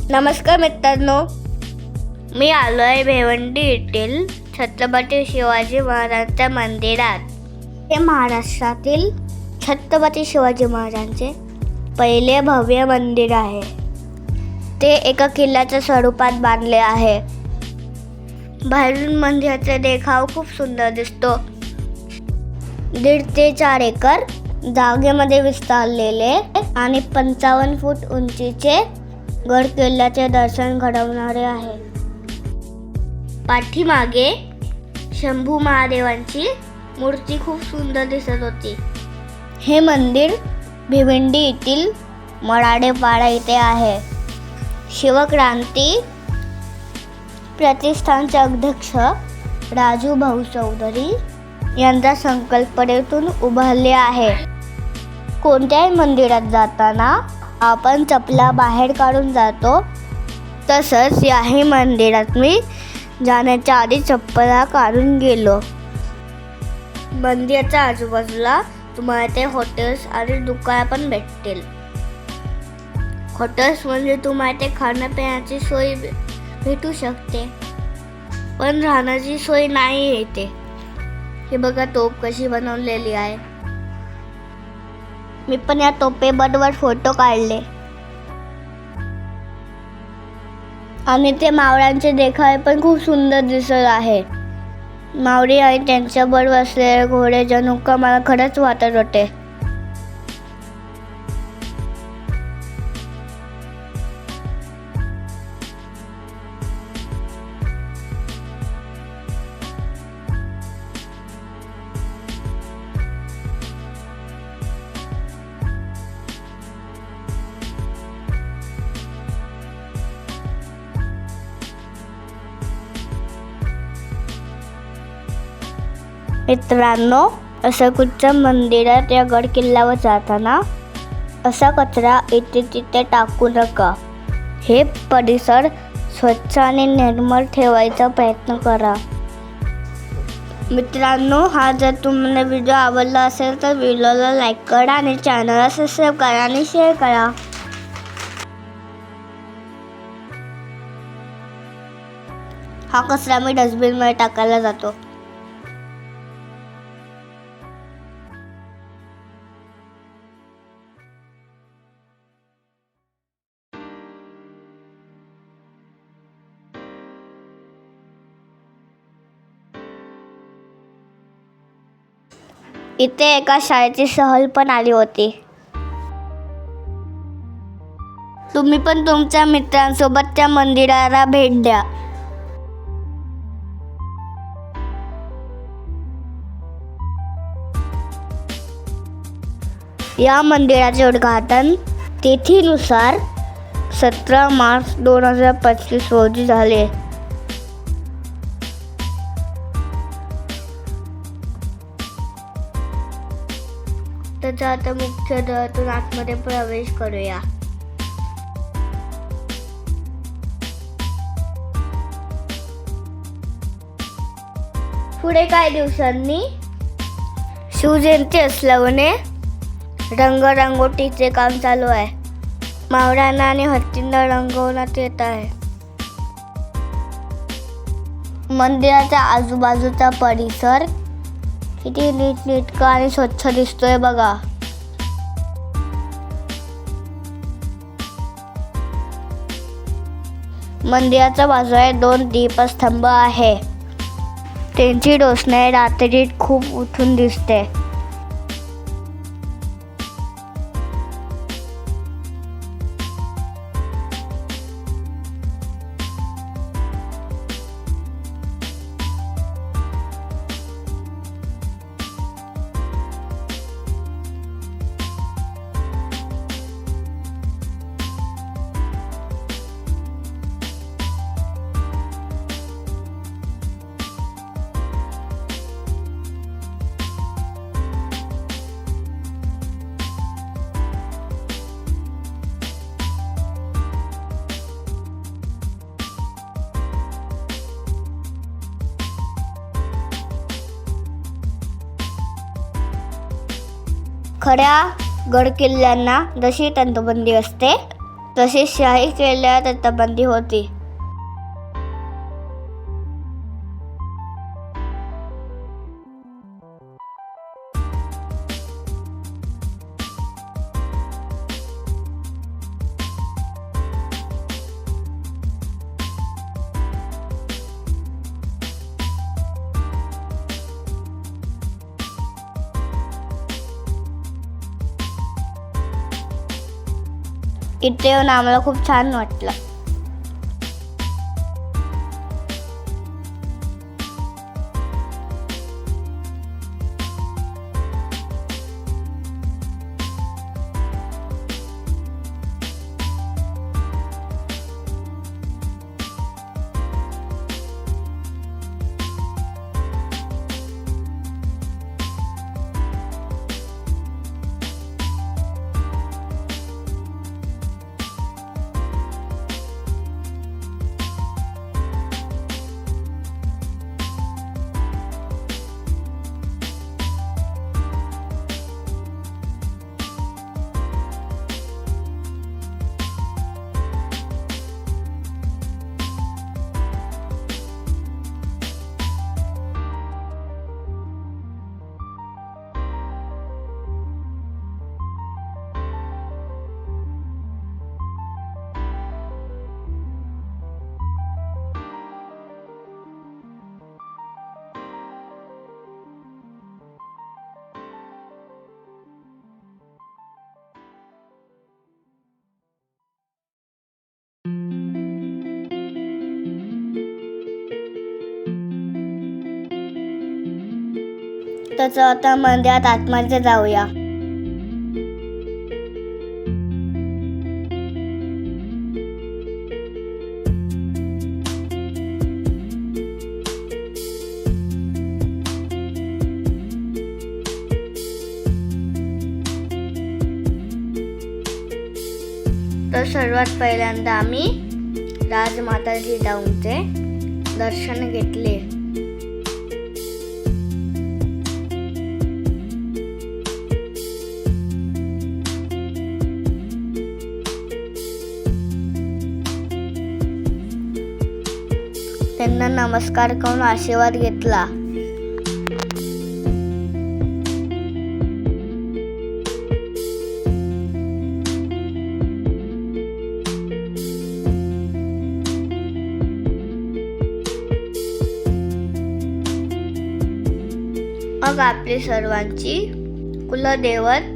नमस्कार मित्रांनो, मी आलो आहे भिवंडी येथील छत्रपती शिवाजी महाराजांच्या मंदिरात. हे महाराष्ट्रातील छत्रपती शिवाजी महाराजांचे पहिले भव्य मंदिर आहे. ते एका किल्ल्याच्या स्वरूपात बांधले आहे. बाहेरून मंदिराचा देखाव खूप सुंदर दिसतो. 1.5 ते 4 एकर जागेमध्ये विस्तारलेले आणि 55 फूट उंचीचे गड किल्ल्याचे दर्शन घडवणारे आहे. पाठीमागे शंभू महादेवांची मूर्ती खूप सुंदर दिसत होती. हे मंदिर भिवंडी येथील मराडेपाडा येथे आहे. शिवक्रांती प्रतिष्ठानचे अध्यक्ष राजू भाऊ चौधरी यांच्या संकल्पनेतून उभारले आहे. कोणत्याही मंदिरात जाताना आपण चपला बाहेर काढून जातो, तसंच याही मंदिरात मी जाण्याच्या आधी चप्पला काढून गेलो. मंदिराच्या आजूबाजूला तुम्हाला ते हॉटेल्स आणि दुकानं पण भेटतील. हॉटेल्स म्हणजे तुम्हाला ते खाण्यापिण्याची सोय भेटू शकते, पण राहण्याची सोय नाही येते. हे बघा तोप कशी बनवलेली आहे. मी पण या तोपेबरोबर फोटो काढले आणि ते मावळ्यांचे देखावे पण खूप सुंदर दिसत आहे. मावळी आणि त्यांच्याबरोबर असलेले घोडे जणू का मला खरंच वाटत होते. मित्रांनो, असंकुच्या मंदिरात या गड किल्ल्यावर जाताना असा कचरा इथे तिथे टाकू नका. हे परिसर स्वच्छ आणि निर्मळ ठेवायचा प्रयत्न करा. मित्रांनो, हा जर तुम्हाला व्हिडिओ आवडला असेल तर व्हिडिओला लाईक करा आणि चॅनलला सबस्क्राईब करा आणि शेअर करा. हा कचरा मी डस्टबिनमध्ये टाकायला जातो. इथे एका शाळेची सहल पण आली होती. तुम्ही पण तुमच्या मित्रांसोबत त्या मंदिराला भेट द्या. या मंदिराचे उद्घाटन तिथीनुसार 17 मार्च 2025 रोजी झाले. तर आता मुख्य द्वारातून आतमध्ये प्रवेश करूया. पुढे काही दिवसांनी शिवजयंती असल्याने रंगरंगोटीचे काम चालू आहे. मावळ्यांना आणि हत्तींना रंगवण्यात येत आहे. मंदिराच्या आजूबाजूचा परिसर किती नीटनेटका आणि स्वच्छ दिसतोय बघा. मंदिराच्या बाजूला 2 दीपस्तंभ आहे. त्यांची रोषणाई रात्री खूप उठून दिसते. खऱ्या गड किल्ल्यांना जशी तंतुबंदी असते तशी शाही केल्यावर रथबंदी होती. इथे येऊन आम्हाला खूप छान वाटलं. तर आता मंदिरात आतमध्ये जाऊया. तर सर्वात पहिल्यांदा आम्ही राजमाता जिजाऊंचे दर्शन घेतले. त्यांना नमस्कार करून आशीर्वाद घेतला. मग आपली सर्वांची कुलदैवत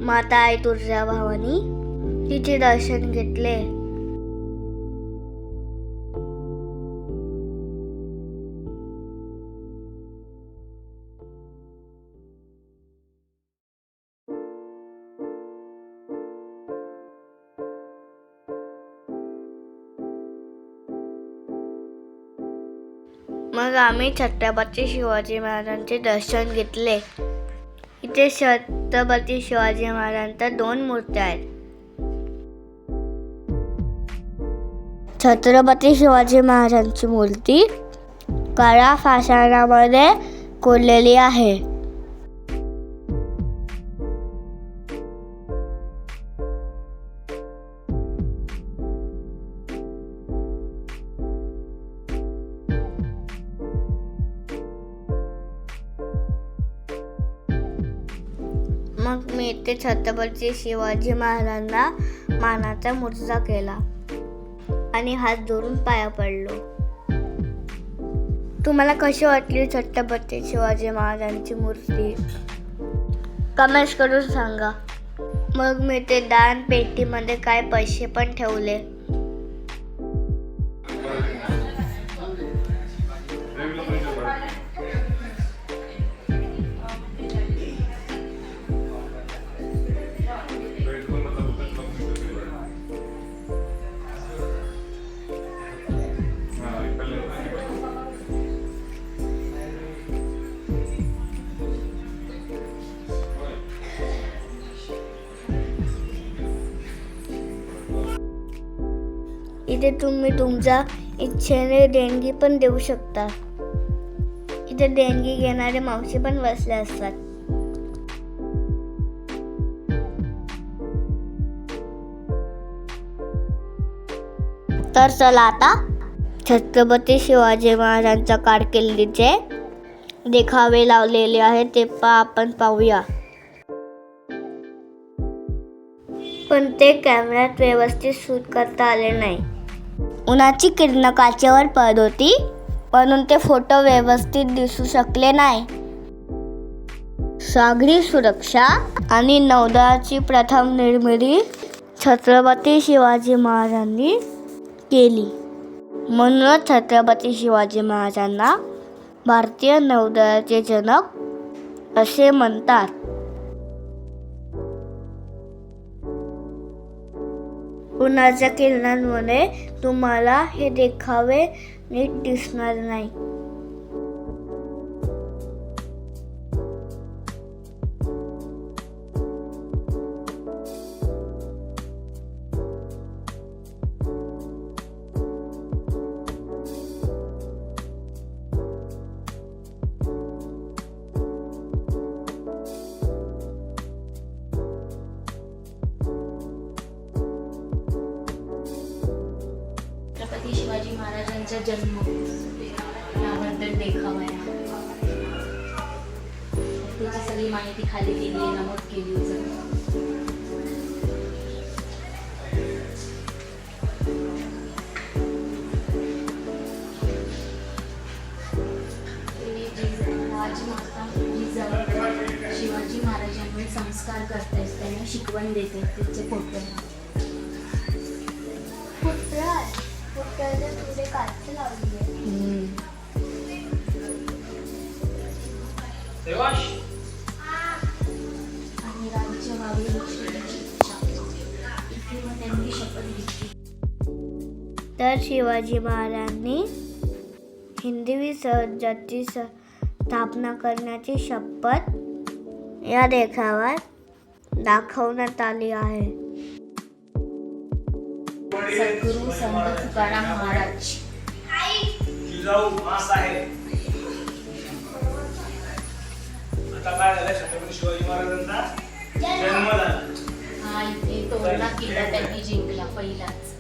माता आई तुळजाभवानी तिचे दर्शन घेतले. मग आम्ही छत्रपती शिवाजी महाराजांचे दर्शन घेतले. इथे छत्रपती शिवाजी महाराजांच्या 2 मूर्त्या आहेत. छत्रपती शिवाजी महाराजांची मूर्ती काळ्या पाषाणामध्ये कोरलेली आहे. मग मी इथे छत्रपती शिवाजी महाराजांना मानाचा मुजरा केला आणि हात जोडून पाया पडलो. तुम्हाला कशी वाटली छत्रपती शिवाजी महाराजांची मूर्ती? कमेंट्स करून सांगा. मग मी ते दान पेटीमध्ये काय पैसे पण ठेवले. इथे तुम्ही तुमच्या इच्छेने देणगी पण देऊ शकता. इथे देणगी घेणारे मावशी पण बसले असतात. तर चला आता छत्रपती शिवाजी महाराजांच्या कारकिर्दीचे देखावे लावलेले आहेत ते आपण पाहूया. पण ते कॅमेऱ्यात व्यवस्थित शूट करता आले नाही. उन्हाची किरणं काचेवर पडत होती म्हणून ते फोटो व्यवस्थित दिसू शकले नाही. सागरी सुरक्षा आणि नौदलाची प्रथम निर्मिती छत्रपती शिवाजी महाराजांनी केली. म्हणूनच छत्रपती शिवाजी महाराजांना भारतीय नौदलाचे जनक असे म्हणतात. उन्हाच्या किरणांमुळे तुम्हाला हे देखावे नीट दिसणार नाही. छत्रपती शिवाजी महाराजांचा जन्म याबद्दल देखावा आहे. त्याची सगळी माहिती खाली दिली आहे, नमूद केली आहे. राजमाता शिवाजी महाराजांवर संस्कार करतायत, त्यांना शिकवण देते. त्याचे फोटो पुढे काच लावली आहे. आणि राज्य व्हावे याची इच्छा. इथे मग त्यांनी शपथ घेतली. तर शिवाजी महाराजांनी हिंदवी स्वराज्याची स्थापना करण्याची शपथ या देखाव्यात दाखवण्यात आली आहे. सद्गुरू संत तुकाराम महाराज. आता काय झालं, छत्रपती शिवाजी महाराजांचा जन्म झाला. हा इथे तोरणा किल्ला त्यांनी जिंकला पहिलाच.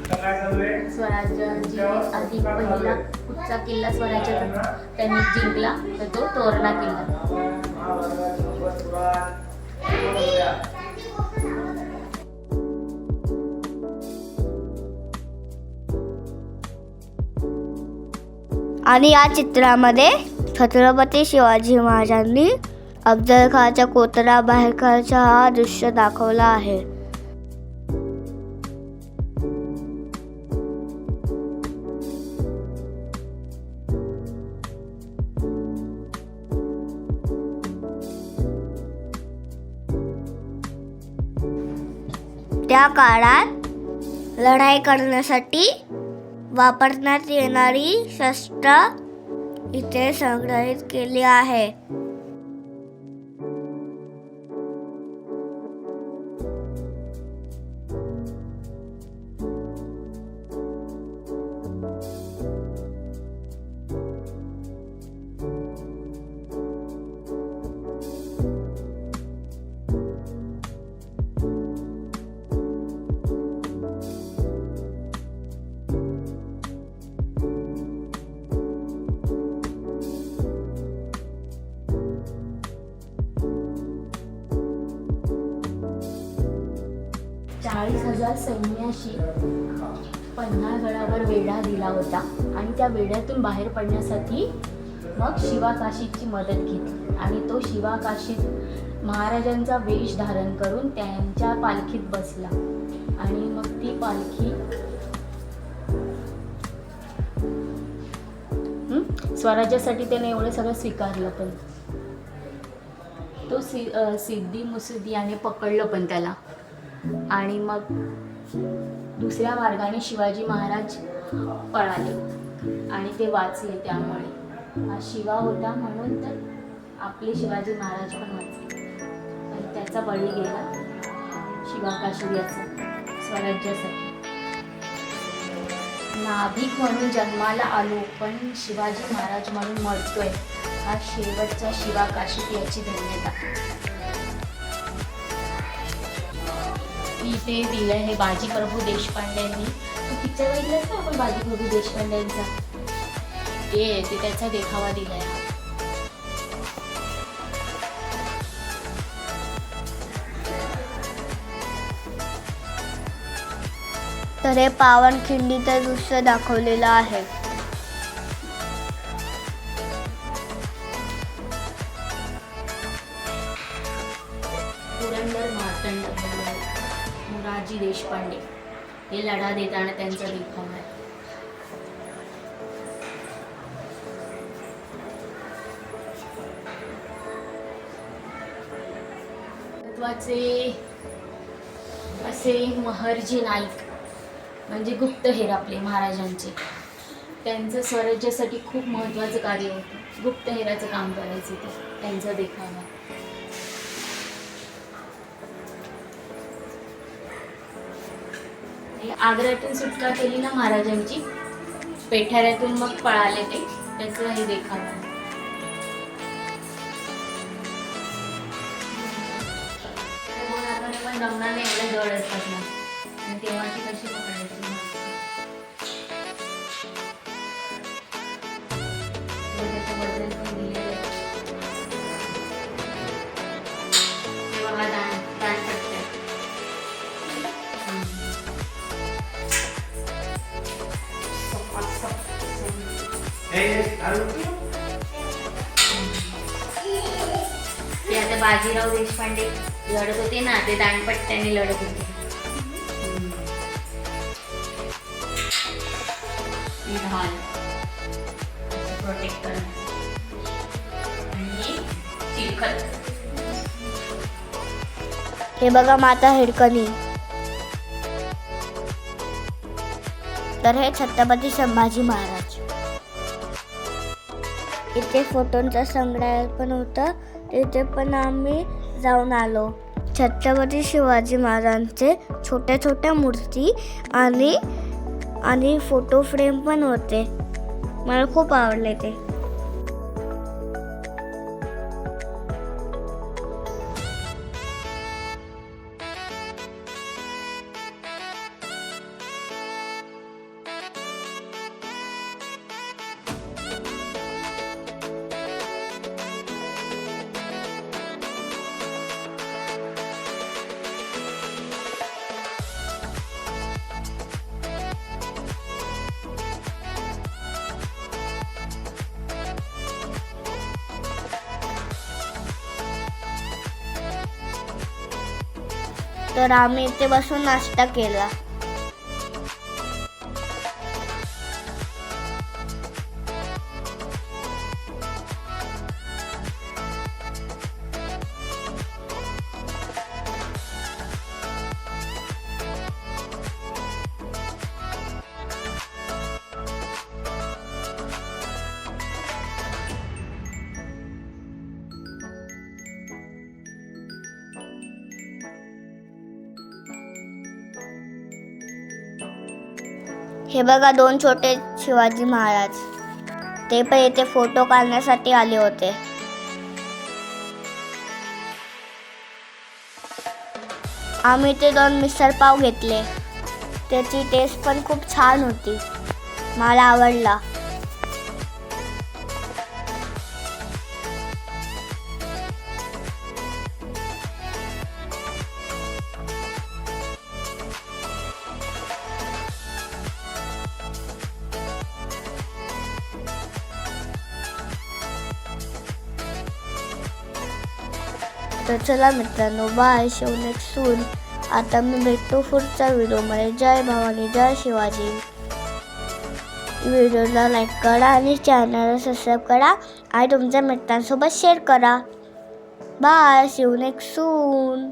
आता काय झालंय, स्वराज्याची आधी पहिला कुठचा किल्ला स्वराज्याचा त्यांनी जिंकला तर तो तोरणा किल्ला. आणि या चित्रामध्ये छत्रपती शिवाजी महाराजांनी अफजलखानाच्या कोटरा बाहेर काढण्याचा हा दृश्य दाखवला आहे. त्या काळात लढाई करण्यासाठी वापरण्यात येणारी शस्त्र इथे संग्रहित केली आहे. सैन्याशी पन्हाळगडावर वेढा दिला होता आणि त्या वेढ्यातून बाहेर पडण्यासाठी मग शिवाकाशीची मदत घेतली आणि तो शिवाकाशीत महाराजांचा वेश धारण करून त्यांच्या पालखीत बसला आणि मग ती पालखी स्वराज्यासाठी त्याने एवढं सगळं स्वीकारलं. पण तो सिद्धी मुसद्दी याने पकडलं पण त्याला. आणि मग दुसऱ्या मार्गाने शिवाजी महाराज पळाले आणि ते वाचले. त्यामुळे हा शिवा होता म्हणून तर आपले शिवाजी महाराज पण वाचले. आणि त्याचा बळी गेला शिवाकाशी याचा स्वराज्यासाठी. नाभिक म्हणून जन्माला आलो पण शिवाजी महाराज म्हणून मरतोय, हा शेवटचा शिवाकाशीत याची धन्यता. इथे दिलं हे बाजी प्रभू देशपांडेंनी तू पिक्चर बघितलास ना आपण बाजीप्रभू देशपांडेंचा, ते त्याचा देखावा दिलाय. तर हे पावनखिंडीचं दृश्य दाखवलेलं आहे. पुरंदर मार्तंड मोरारजी देशपांडे हे लढा देताना त्यांचा देखावा आहे. महत्वाचे असे महर्जी नाईक म्हणजे गुप्तहेर आपले महाराजांचे, त्यांचं स्वराज्यासाठी खूप महत्त्वाचं कार्य होतं. गुप्तहेराचं काम करायचं ते, त्यांचा देखावा. आग्र्यातून सुटका केली ना महाराजांची, पेठाऱ्यातून मग पळाले ते, त्याचं हे देखावा आहे. पण रमणाने एवढे जड असतात ना, आणि तेव्हा ती कशी पकडायची. त्याच्याबद्दल पण दिलेलं आहे. तेव्हा हा दान पडतंय. ते आता बाजीराव देशपांडे लढत होते ना, ते दांडपट्ट्याने लढत होते. ढाल प्रोटेक्ट करण्यासाठी. आणि चिलखत. हे बघा माता हिरकणी. तर हे छत्रपती संभाजी महाराज. इथे फोटोंचा संग्रहालय पण होतं, तिथे पण आम्ही जाऊन आलो. छत्रपती शिवाजी महाराजांचे छोट्या छोट्या मूर्ती आणि फोटो फ्रेम पण होते. मला खूप आवडले ते. तर आम्ही इथे बसून नाश्ता केला. हे बघा 2 छोटे शिवाजी महाराज, ते पण इथे फोटो काढण्यासाठी आले होते. आम्ही ते 2 मिसळ पाव घेतले. त्याची टेस्ट पण खूप छान होती, मला आवडला. तर चला मित्रांनो, बाय. शिव नेक्स्ट सून. आता मी भेटतो पुढच्या व्हिडिओमध्ये. जय भवानी, जय शिवाजी. व्हिडिओला लाईक करा आणि चॅनलला सबस्क्राईब करा आणि तुमच्या मित्रांसोबत शेअर करा. बाय. शिव नेक्स्ट सून.